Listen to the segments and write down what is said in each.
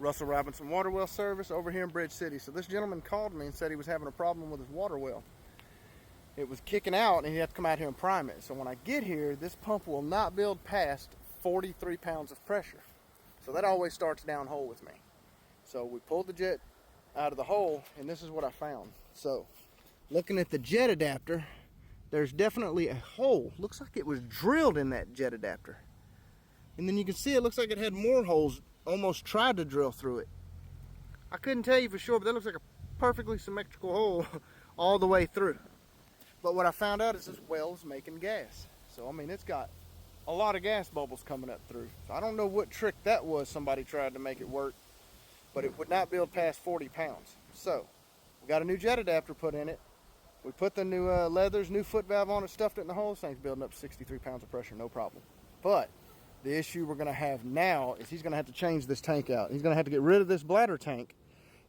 Russell Robinson Water Well Service over here in Bridge City. So this gentleman called me and said he was having a problem with his water well. It was kicking out and he had to come out here and prime it. So when I get here, this pump will not build past 43 pounds of pressure. So that always starts down hole with me. So we pulled the jet out of the hole and this is what I found. So looking at the jet adapter, there's definitely a hole. Looks like it was drilled in that jet adapter. And then you can see it looks like it had more holes, almost tried to drill through it. I couldn't tell you for sure, but that looks like a perfectly symmetrical hole all the way through. But what I found out is this well is making gas. So I mean, it's got a lot of gas bubbles coming up through. So I don't know what trick that was somebody tried to make it work, but it would not build past 40 pounds. So we got a new jet adapter put in it. We put the new leathers, new foot valve on it, stuffed it in the hole. This thing's building up 63 pounds of pressure, no problem. But the issue we're going to have now is he's going to have to change this tank out. He's going to have to get rid of this bladder tank,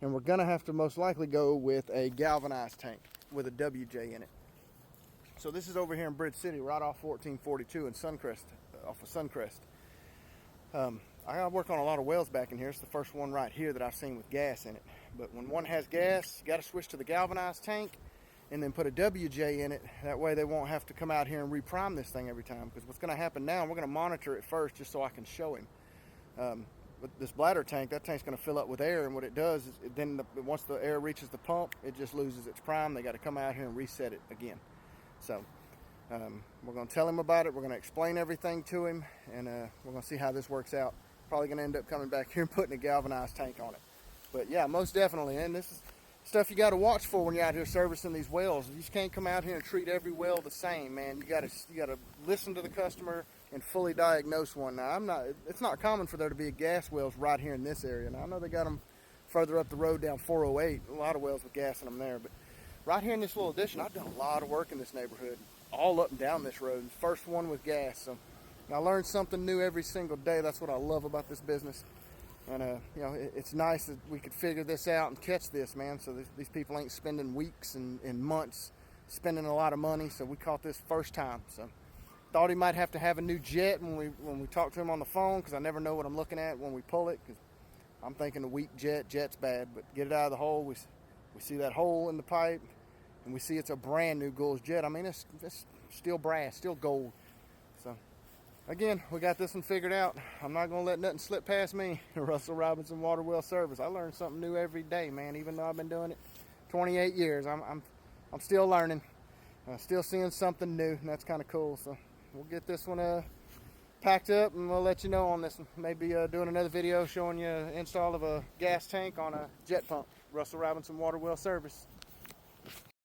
and we're going to have to most likely go with a galvanized tank with a WJ in it. So this is over here in Bridge City, right off 1442 in Suncrest, off of Suncrest. I got to work on a lot of wells back in here. It's the first one right here that I've seen with gas in it. But when one has gas, you got to switch to the galvanized tank and then put a WJ in it. That way they won't have to come out here and reprime this thing every time. Because what's going to happen now, we're going to monitor it first just so I can show him. With this bladder tank, that tank's going to fill up with air, and what it does is once the air reaches the pump, it just loses its prime. They got to come out here and reset it again. So we're going to tell him about it. We're going to explain everything to him, and we're going to see how this works out. Probably going to end up coming back here and putting a galvanized tank on it. But yeah, most definitely. And this is stuff you got to watch for when you're out here servicing these wells. You just can't come out here and treat every well the same, man. You got to listen to the customer and fully diagnose one. Now, it's not common for there to be gas wells right here in this area. Now, I know they got them further up the road down 408. A lot of wells with gas in them there, but right here in this little addition, I've done a lot of work in this neighborhood, all up and down this road. First one with gas. So I learn something new every single day. That's what I love about this business. And you know, it's nice that we could figure this out and catch this, man. So these people ain't spending weeks and months spending a lot of money. So we caught this first time. So thought he might have to have a new jet when we talked to him on the phone, because I never know what I'm looking at when we pull it. Because I'm thinking a weak jet's bad, but get it out of the hole. We see that hole in the pipe, and we see it's a brand new Goulds jet. I mean, it's still brass, still gold. So again, we got this one figured out. I'm not going to let nothing slip past me. Russell Robinson Water Well Service. I learn something new every day, man. Even though I've been doing it 28 years, I'm still learning. Still seeing something new, and that's kind of cool. So we'll get this one packed up, and we'll let you know on this one. Maybe doing another video showing you install of a gas tank on a jet pump. Russell Robinson Water Well Service.